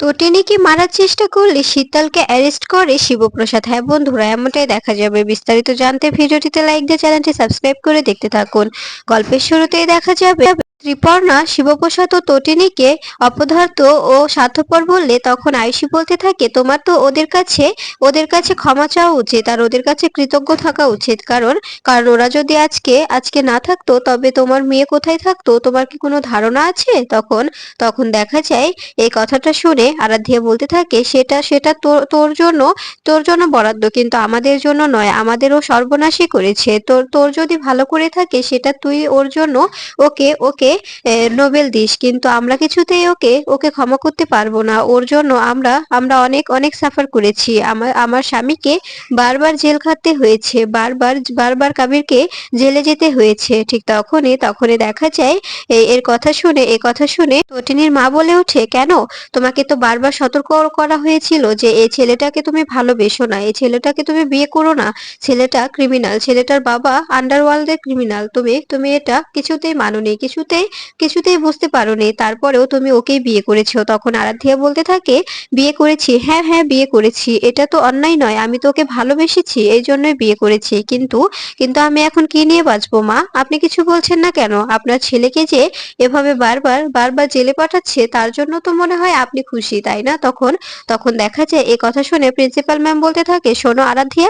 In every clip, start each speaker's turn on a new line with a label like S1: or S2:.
S1: তটিনীকে মারার চেষ্টা করলে শীতলকে অ্যারেস্ট করে শিবপ্রসাদ। হ্যাঁ বন্ধুরা, এমনটাই দেখা যাবে। বিস্তারিত জানতে ভিডিওটিতে লাইক দিয়ে চ্যানেলটি সাবস্ক্রাইব করে দেখতে থাকুন। গল্পের শুরুতেই দেখা যাবে ত্রিপর্ণা শিবপ্রসাদ ও তটিনীকে অপদার্থ ও স্বার্থপর বললে তখন আয়ুষী বলতে থাকে, তোমার তো ওদের কাছে ক্ষমা চাওয়া উচিত আর ওদের কাছে কৃতজ্ঞ থাকা উচিত। কারণ কারণ ওরা যদি আজকে আজকে না থাকতো তবে তোমার মেয়ে কোথায় থাকতো, তোমার কি কোনো ধারণা আছে? তখন তখন দেখা যায় এই কথাটা শুনে আরাধ্যা বলতে থাকে, সেটা সেটা তোর জন্য বরাদ্দ, কিন্তু আমাদের জন্য নয়। আমাদেরও সর্বনাশই করেছে। তোর যদি ভালো করে থাকে সেটা তুই ওর জন্য ওকে ওকে নোবেল দিস, কিন্তু আমরা কিছুতেই ওকে ওকে ক্ষমা করতে পারবো না। ওর জন্য আমরা আমরা অনেক অনেক সাফার করেছি। আমার আমার স্বামীকে বারবার জেল খাটতে হয়েছে, বারবার বারবার কাবিরকে জেলে যেতে হয়েছে। ঠিক তখনই দেখা যায় এ কথা শুনে তটিনীর মা বলে ওঠে, কেন? তোমাকে তো বারবার সতর্ক করা হয়েছিল যে এই ছেলেটাকে তুমি ভালোবেসো না, এই ছেলেটাকে তুমি বিয়ে করো না। ছেলেটা ক্রিমিনাল, ছেলেটার বাবা আন্ডারওয়ার্ল্ডের ক্রিমিনাল। তুমি এটা কিছুতেই মানোনি, কিছুতেই বুঝতে পারোনি, তারপরেও তুমি ওকেই বিয়ে করেছো। তখন আরাধ্যা বলতে থাকে, বিয়ে করেছি, হ্যাঁ হ্যাঁ বিয়ে করেছি, এটা তো অন্যায় নয়। আমি তো ওকে ভালোবেসেছি, এই জন্যই বিয়ে করেছি। কিন্তু কিন্তু আমি এখন কি নিয়ে বাঁচবো মা? আপনি কিছু বলছেন না কেন? আপনার ছেলেকে যে এভাবে বারবার বারবার জেলে পাঠাচ্ছে তার জন্য তো মনে হয় আপনি খুশি, তাই না? তখন তখন দেখা যায় এই কথা শুনে প্রিন্সিপাল ম্যাম বলতে থাকে, শোনো আরাধ্যা,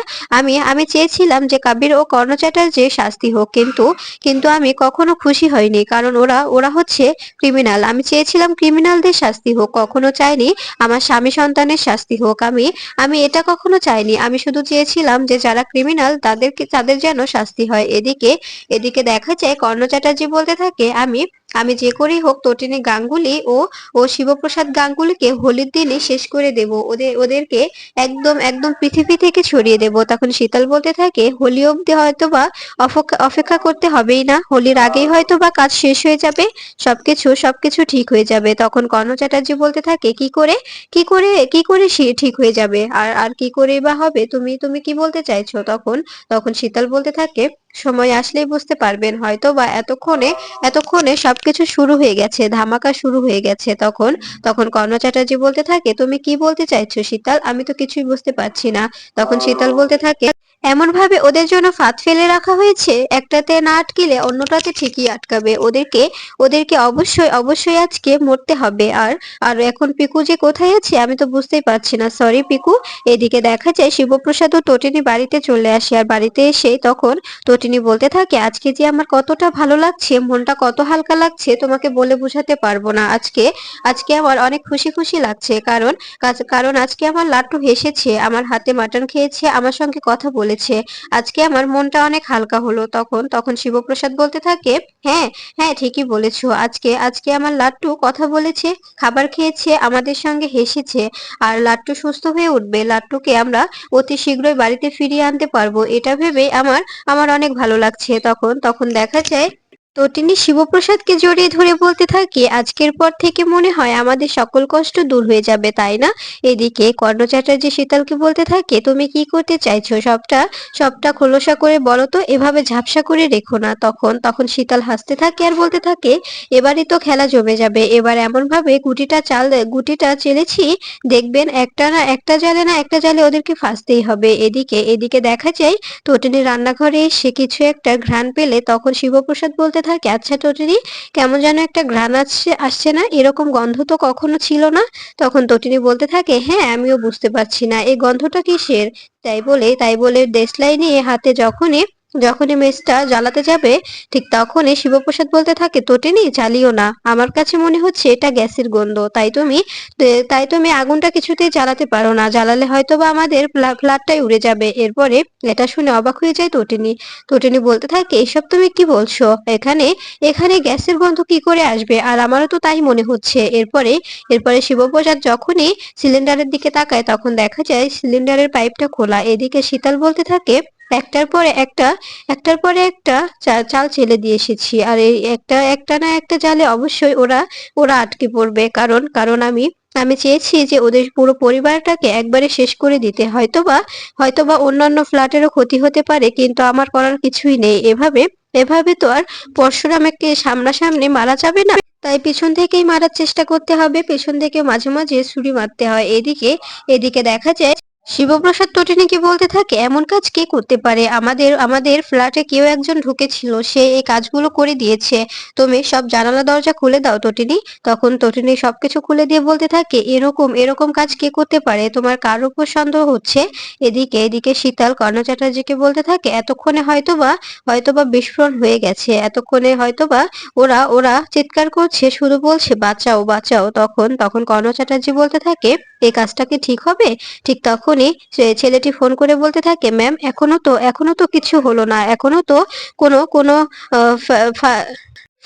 S1: আমি চেয়েছিলাম যে কাবির ও কর্ণ চ্যাটার্জির শাস্তি হোক, কিন্তু কিন্তু আমি কখনো খুশি হইনি, কারণ ওরা ওরা হচ্ছে ক্রিমিনাল। আমি চেয়েছিলাম ক্রিমিনালদের শাস্তি হোক, কখনো চাইনি আমার স্বামী সন্তানের শাস্তি হোক। আমি আমি এটা কখনো চাইনি। আমি শুধু চেয়েছিলাম যে যারা ক্রিমিনাল তাদের যেন শাস্তি হয়। এদিকে এদিকে দেখা যায় কর্ণ চ্যাটার্জি বলতে থাকে, আমি আমি যে করেই হোক তটিনী গাঙ্গুলি ও ও শিবপ্রসাদ গাঙ্গুলিকে হোলির দিনে শেষ করে দেব। ওদেরকে একদম একদম পৃথিবী থেকে ছড়িয়ে দেব। তখন শীতল বলতে থাকে, হোলি অব্দি হয়তোবা অপেক্ষা করতে হবেই না, হোলির আগেই হয়তোবা কাজ শেষ হয়ে যাবে, সবকিছু ঠিক হয়ে যাবে। তখন কর্ণ চ্যাটার্জি বলতে থাকে, কি করে সে ঠিক হয়ে যাবে? আর আর কি করে বা হবে? তুমি তুমি কি বলতে চাইছো? তখন তখন শীতল বলতে থাকে, সময় আসলেই বুঝতে পারবেন, হয়তো বা এতক্ষণে সবকিছু শুরু হয়ে গেছে, ধামাকা শুরু হয়ে গেছে। তখন তখন কর্ণ চ্যাটার্জি বলতে থাকে, তুমি কি বলতে চাইছো শীতল? আমি তো কিছুই বুঝতে পারছি না। তখন শীতল বলতে থাকে, এমন ভাবে ওদের জন্য ফাঁদ ফেলে রাখা হয়েছে, একটাতে না আটকিলে অন্যটাতে ঠিকই আটকাবে। ওদেরকে অবশ্যই অবশ্যই আজকে মরতে হবে। আর আর এখন পিকু যে কোথায় আছে আমি তো বুঝতেই পারছি না। সরি পিকু। এদিকে দেখা যায় শিবপ্রসাদ ও তটিনী বাড়িতে চলে আসে, আর বাড়িতে এসে তখন তটিনী বলতে থাকে, আজকে যে আমার কতটা ভালো লাগছে, মনটা কত হালকা লাগছে, তোমাকে বলে বোঝাতে পারবো না। আজকে আজকে আমার অনেক খুশি খুশি লাগছে, কারণ আজকে আমার লাট্টু হেসেছে, আমার হাতে মাটন খেয়েছে, আমার সঙ্গে কথা বলেছে। আজকে আমার মনটা অনেক হালকা হলো। তখন তখন শিবপ্রসাদ বলতে থাকে, হ্যাঁ হ্যাঁ ঠিকই বলেছো, আজকে আজকে আমার লাট্টু কথা বলেছে, খাবার খেয়েছে, আমাদের সঙ্গে হেসেছে, আর লাট্টু সুস্থ হয়ে উঠবে। লাট্টুকে আমরা অতি শীঘ্রই বাড়িতে ফিরিয়ে আনতে পারবো, এটা ভেবেই আমার আমার অনেক ভালো লাগছে। তখন তখন দেখা যায় তটিনী শিবপ্রসাদকে জড়িয়ে ধরে বলতে থাকে, আজকের পর থেকে মনে হয় আমাদের সকল কষ্ট দূর হয়ে যাবে, তাই না? এদিকে কর্ণ চ্যাটার্জি শীতলকে বলতে থাকে, তুমি কি করতে চাইছো? সবটা সবটা খোলসা করে বলো তো, এভাবে ঝাপসা করে রেখো না। তখন তখন শীতল হাসতে থাকে আর বলতে থাকে, এবারই তো খেলা জমে যাবে। এবার এমন ভাবে গুটিটা চেলেছি, দেখবেন একটা জালে ওদেরকে ফাঁসতেই হবে। এদিকে দেখা যায় তটিনী রান্নাঘরে এসে কিছু একটা ঘ্রাণ পেলে তখন শিবপ্রসাদ বলতে থাকে, আচ্ছা তটিনী, কেমন যেন একটা ঘ্রাণ আসছে আসছে না? এরকম গন্ধ তো কখনো ছিল না। তখন তটিনী বলতে থাকে, হ্যাঁ আমিও বুঝতে পারছি না এই গন্ধটা কিসের। তাই বলে দেশলাই নিয়ে হাতে যখনই যখনই মেসটা জ্বালাতে যাবে ঠিক তখনই শিবপ্রসাদ বলতে থাকে, তটিনী জ্বালিও না, আমার কাছে মনে হচ্ছে এটা গ্যাসের গন্ধ। তাই তুমি আগুনটা কিছুতেই জ্বালাতে পারো না, জ্বালালে হয়তোবা আমাদের ফ্ল্যাটটাই উড়ে যাবে। এরপরে এটা শুনে অবাক হয়ে যায় তটিনী। তটিনী বলতে থাকে, এসব তুমি কি বলছো? এখানে এখানে গ্যাসের গন্ধ কি করে আসবে? আর আমারও তো তাই মনে হচ্ছে। এরপরে শিবপ্রসাদ যখনই সিলিন্ডারের দিকে তাকায় তখন দেখা যায় সিলিন্ডারের পাইপটা খোলা। এদিকে শীতল বলতে থাকে, একটার পরে একটা চাল চেলে দিয়ে এসেছি, আর এই একটা না একটা জালে অবশ্যই ওরা ওরা আটকে পড়বে। কারণ আমি চেয়েছি যে ওদের পুরো পরিবারটাকে একবারে শেষ করে দিতে। হয়তোবা অন্যান্য ফ্ল্যাটেরও ক্ষতি হতে পারে, কিন্তু আমার করার কিছুই নেই। এভাবে এভাবে তো আর পরশুরামকে সামনাসামনি মারা যাবে না, তাই পিছন থেকেই মারার চেষ্টা করতে হবে, পেছন থেকে মাঝে মাঝে ছুরি মারতে হয়। এদিকে এদিকে দেখা যায় শিবপ্রসাদ তটিনীকে বলতে থাকে, এমন কাজ কে করতে পারে? আমাদের আমাদের ফ্ল্যাটে কেউ একজন ঢুকেছিল, সে এই কাজগুলো করে দিয়েছে। তুমি সব জানালা দরজা খুলে দাও তটিনী। তখন তটিনী সবকিছু খুলে দিয়ে বলতে থাকে, এরকম এরকম কাজ কে করতে পারে? তোমার কার উপর সন্দেহ হচ্ছে? এদিকে এদিকে শীতল কর্ণ চ্যাটার্জিকে বলতে থাকে, এতক্ষণে হয়তোবা বিস্ফোরণ হয়ে গেছে, এতক্ষণে হয়তোবা ওরা ওরা চিৎকার করছে, শুধু বলছে বাঁচাও বাঁচাও। তখন তখন কর্ণ চ্যাটার্জি বলতে থাকে, এই কাজটা কি ঠিক হবে? ঠিক তখনই ছেলেটি ফোন করে বলতে থাকে, ম্যাম এখনো তো কিছু হলো না, এখনো তো কোনো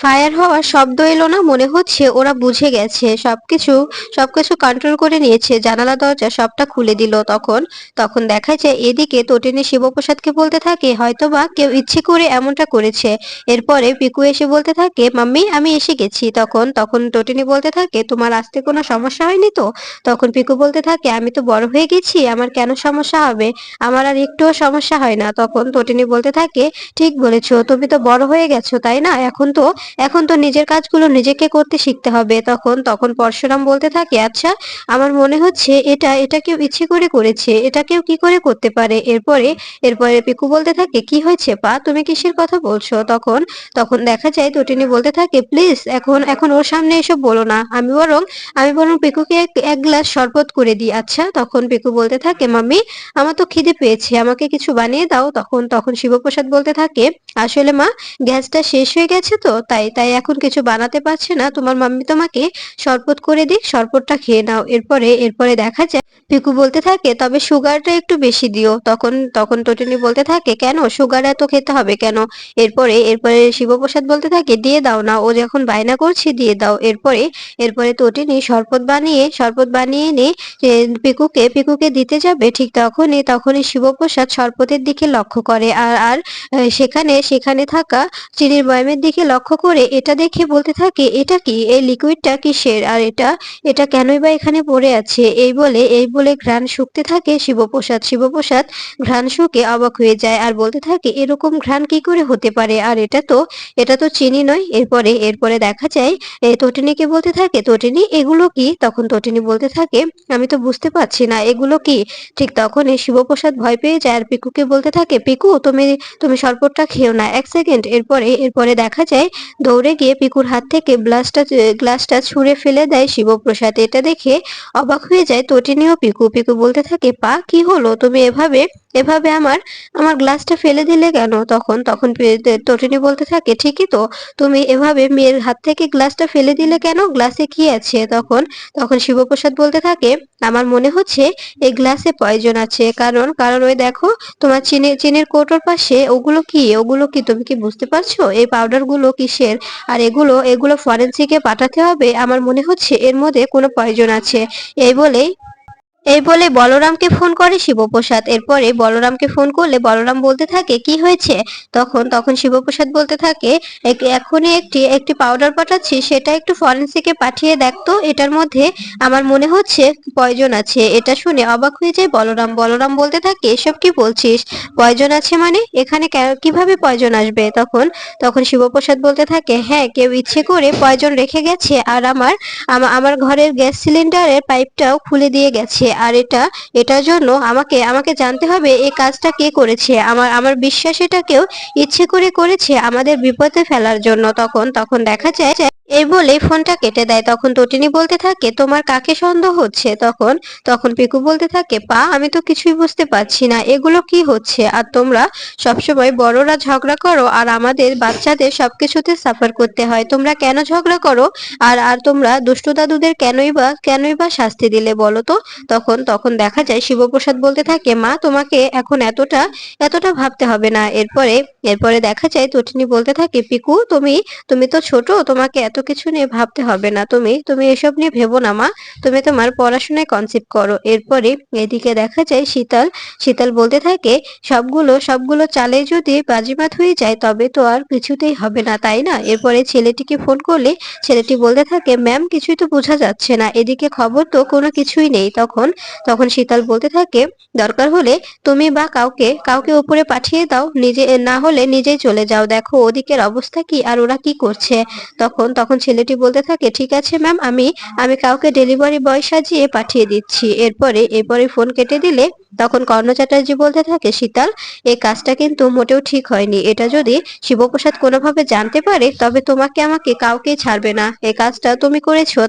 S1: ফায়ার হওয়ার শব্দ এলো না, মনে হচ্ছে ওরা বুঝে গেছে, সবকিছু কন্ট্রোল করে নিয়েছে, জানালা দরজা সবটা খুলে দিল। তখন তখন দেখা যায় এদিকে তটিনী শিবপ্রসাদকে বলতে থাকে, হয়তোবা কেউ ইচ্ছে করে এমনটা করেছে। এরপরে পিকু এসে বলতে থাকে, মাম্মি আমি এসে গেছি। তখন তখন তটিনী বলতে থাকে, তোমার আসতে কোনো সমস্যা হয়নি তো? তখন পিকু বলতে থাকে, আমি তো বড় হয়ে গেছি, আমার কেন সমস্যা হবে? আমার আর একটুও সমস্যা হয় না। তখন তটিনী বলতে থাকে, ঠিক বলেছো, তুমি তো বড় হয়ে গেছো তাই না, এখন তো নিজের কাজগুলো নিজেকে করতে শিখতে হবে। তখন তখন পরশুরাম বলতে থাকে, আচ্ছা আমার মনে হচ্ছে এটা এটা কেউ ইচ্ছে করে করেছে, এটা কেউ কি করে করতে পারে? এরপরে এরপরে পিকু বলতে থাকে, কি হয়েছে পা, তুমি কিসের কথা বলছো? তখন তখন দেখা যায় তটিনী বলতে থাকে, প্লিজ এখন এখন ওর সামনে এসব বলো না, আমি বরং পিকুকে এক গ্লাস শরবত করে দিই। আচ্ছা। তখন পিকু বলতে থাকে, মাম্মি আমার তো খিদে পেয়েছে, আমাকে কিছু বানিয়ে দাও। তখন তখন শিবপ্রসাদ বলতে থাকে, আসলে মা গ্যাসটা শেষ হয়ে গেছে তো, তাই তাই এখন কিছু বানাতে পারছে না, তোমার মাম্মি তোমাকে শরবত করে দিক, শরবতটা খেয়ে নাও। এরপরে দেখা যায় পিকু বলতে থাকে, তবে সুগারটা একটু বেশি দিও। তখন তখন টটিনি বলতে থাকে, কেন সুগার এত খেতে হবে কেন? এরপরে শিবপ্রসাদ বলতে থাকে, দিয়ে দাও না, ও যখন বায়না করছে দিয়ে দাও। এরপরে তটিনী শরবত বানিয়ে এনে পিকুকে দিতে যাবে, ঠিক তখনই শিবপ্রসাদ শরবতের দিকে লক্ষ্য করে, আর সেখানে থাকা চিনির বয়ামের দিকে লক্ষ্য করে এটা দেখে বলতে থাকে, এটা কি, এই লিকুইডটা কিসের, আর এটা এটা কেনই বা এখানে পড়ে আছে? এই বলে ঘ্রাণ শুঁকতে থাকে শিবপ্রসাদ ঘ্রাণ শুঁকে অবাক হয়ে যায় আর বলতে থাকে, এরকম ঘ্রাণ কি করে হতে পারে? আর এটা তো চিনি নয়। এরপরে দেখা যায় তটিনীকে বলতে থাকে, তটিনী এগুলো কি? তখন তটিনী বলতে থাকে, আমি তো বুঝতে পারছি না এগুলো কি। ঠিক তখনই শিবপ্রসাদ ভয় পেয়ে যায় আর পিকুকে বলতে থাকে, পিকু তুমি তুমি শরবতটা খেও না, এক সেকেন্ড। এরপরে দেখা যায় দৌড়ে গিয়ে পিকুর হাত থেকে গ্লাসটা ছুঁড়ে ফেলে দেয় শিবপ্রসাদ। এটা দেখে অবাক হয়ে যায় তটিনী ও পিকু। পিকু বলতে থাকে, পা কি হলো, তুমি এভাবে এভাবে আমার আমার গ্লাসটা ফেলে দিলে কেন? তখন তখন তটিনী বলতে থাকে, ঠিকই তো, তুমি এভাবে মেয়ের হাত থেকে গ্লাসটা ফেলে দিলে কেন, গ্লাসে কি আছে? তখন তখন শিবপ্রসাদ বলতে থাকে, আমার মনে হচ্ছে এই গ্লাসে পয়জন আছে, কারণ কারণ ওই দেখো তোমার চিনির কৌটোর পাশে ওগুলো কি তুমি কি বুঝতে পারছো এই পাউডার গুলো কিসের? আর এগুলো ফরেনসিকে পাঠাতে হবে, আমার মনে হচ্ছে এর মধ্যে কোনো পয়জন আছে। এই বলেই এই বলে বলরামকে ফোন করে শিবপ্রসাদ। এরপরে বলরামকে ফোন করলে বলরাম বলতে থাকে, কি হয়েছে? তখন তখন শিবপ্রসাদ বলতে থাকে, এখনই একটি পাউডার পাঠাচ্ছি, সেটা একটু ফরেনসিকে পাঠিয়ে দেখতো, এটার মধ্যে আমার মনে হচ্ছে পয়জন আছে। এটা শুনে অবাক হয়ে যায় বলরাম বলতে থাকে, এসব কি বলছিস? পয়জন আছে মানে এখানে কিভাবে পয়জন আসবে? তখন তখন শিবপ্রসাদ বলতে থাকে, হ্যাঁ, কেউ ইচ্ছে করে পয়জন রেখে গেছে, আর আমার ঘরের গ্যাস সিলিন্ডারের পাইপটাও খুলে দিয়ে গেছে। আর এটার জন্য আমাকে জানতে হবে এই কাজটা কে করেছে। আমার বিশ্বাস এটা কেউ ইচ্ছে করে করেছে আমাদের বিপদে ফেলার জন্য। তখন তখন দেখা যায় এই বলে ফোনটা কেটে দেয়। তখন তটিনী বলতে থাকে, তোমার কাকে সন্দেহ হচ্ছে? তখন তখন পিকু বলতে থাকে, পা আমি তো কিছুই বুঝতে পারছি না এগুলো কি হচ্ছে, আর তোমরা সবসময় বড়রা ঝগড়া করো আর আমাদের বাচ্চাদের সবকিছুতে সাফার করতে হয়, তোমরা কেন ঝগড়া করো? আর তোমরা দুষ্টু দাদুদের কেনই বা শাস্তি দিলে বলো তো? তখন তখন দেখা যায় শিবপ্রসাদ বলতে থাকে, মা তোমাকে এখন এতটা ভাবতে হবে না। এরপরে দেখা যায় তটিনী বলতে থাকে, পিকু তুমি তুমি তো ছোট, তোমাকে এত এত কিছু নিয়ে ভাবতে হবে না, তুমি তুমি এসব নিয়ে ভেবো না মা, তুমি তোমার পড়াশোনায় কনসেন্ট্রেট করো। এরপরে এদিকে দেখা যায় শীতল শীতল বলতে থাকে, সবগুলো সবগুলো চালে যদি বাজিমাত হয়ে যায় তবে তো আর কিছুতেই হবে না, তাই না? এরপরে ছেলেটিকে ফোন করলে ছেলেটি বলতে থাকে, ম্যাম কিছুই তো বোঝা যাচ্ছে না, এদিকে খবর তো কোনো কিছুই নেই। তখন তখন শীতল বলতে থাকে, দরকার হলে তুমি বা কাউকে কাউকে উপরে পাঠিয়ে দাও, নিজে না হলে নিজেই চলে যাও, দেখো ওদিকের অবস্থা কি আর ওরা কি করছে। তখন তখন ছেলেটি বলতে থাকে, ঠিক আছে ম্যাম, আমি আমি কাউকে ডেলিভারি বয় সাজিয়ে পাঠিয়ে দিচ্ছি। এরপরে ফোন কেটে দিলে তখন কর্ণ চ্যাটার্জি বলতে থাকে, শীতল এই কাজটা কিন্তু মোটেও ঠিক হয়নি, এটা যদি শিবপ্রসাদ কোনোভাবে জানতে পারে তবে তোমাকে আমাকে কাউকেই ছাড়বে না। এই কাজটা তুমি করেছো,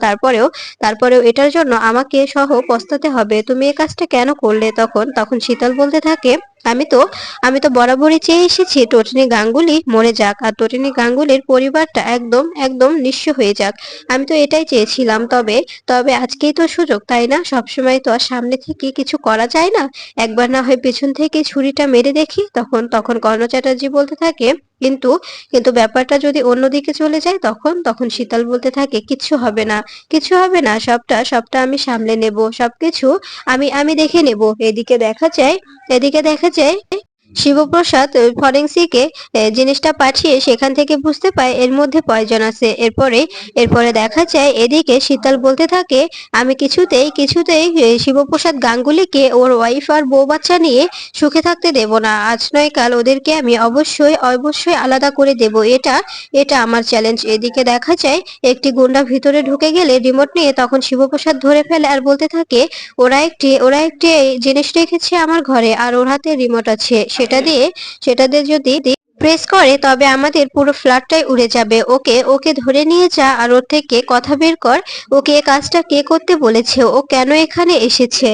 S1: তারপরেও এটার জন্য আমাকে সহ পস্তাতে হবে, তুমি এই কাজটা কেন করলে? তখন তখন শীতল বলতে থাকে, আমি তো আমি তো বরাবরই চেয়ে এসেছি টোটিনি গাঙ্গুলি মরে যাক আর টোটিনি গাঙ্গুলির পরিবারটা একদম একদম নিঃস্ব হয়ে যাক। আমি তো এটাই চেয়েছিলাম, তবে তবে আজকেই তো সুযোগ, তাই না? সবসময় তো আর সামনে থেকে কিছু করা যায় না, একবার না হয় পেছন থেকে ছুরিটা মেরে দেখি। তখন তখন কর্ণ চ্যাটার্জি বলতে থাকে, কিন্তু কিন্তু ব্যাপারটা যদি অন্যদিকে চলে যায়? তখন তখন শীতল বলতে থাকে, কিচ্ছু হবে না, কিছু হবে না, সবটা সবটা আমি সামলে নেব, সবকিছু আমি আমি দেখে নেব। এদিকে দেখা যায় শিবপ্রসাদ ফরেন্সিকে জিনিসটা পাঠিয়ে সেখান থেকে বুঝতে পায় এর মধ্যে পয়জন আছে। এরপরে দেখা যায় এদিকে শীতল বলতে থাকে, আমি কিছুতেই শিবপ্রসাদ গাঙ্গুলিকে ওর ওয়াইফ আর বউ বাচ্চা নিয়ে সুখে থাকতে দেব না, আজ নয় কাল ওদেরকে আমি অবশ্যই অবশ্যই আলাদা করে দেব, এটা এটা আমার চ্যালেঞ্জ। এদিকে দেখা যায় একটি গুন্ডা ভিতরে ঢুকে গেলে রিমোট নিয়ে তখন শিবপ্রসাদ ধরে ফেলে আর বলতে থাকে, ওরা একটি জিনিস রেখেছে আমার ঘরে আর ওর হাতে রিমোট আছে, সেটা দিয়ে যদি প্রেস করে তবে আমাদের পুরো ফ্ল্যাটটাই উড়ে যাবে। ওকে ওকে ধরে নিয়ে যা আর ওর থেকে কথা বের কর, ওকে এ কাজটা কে করতে বলেছে, ও কেন এখানে এসেছে।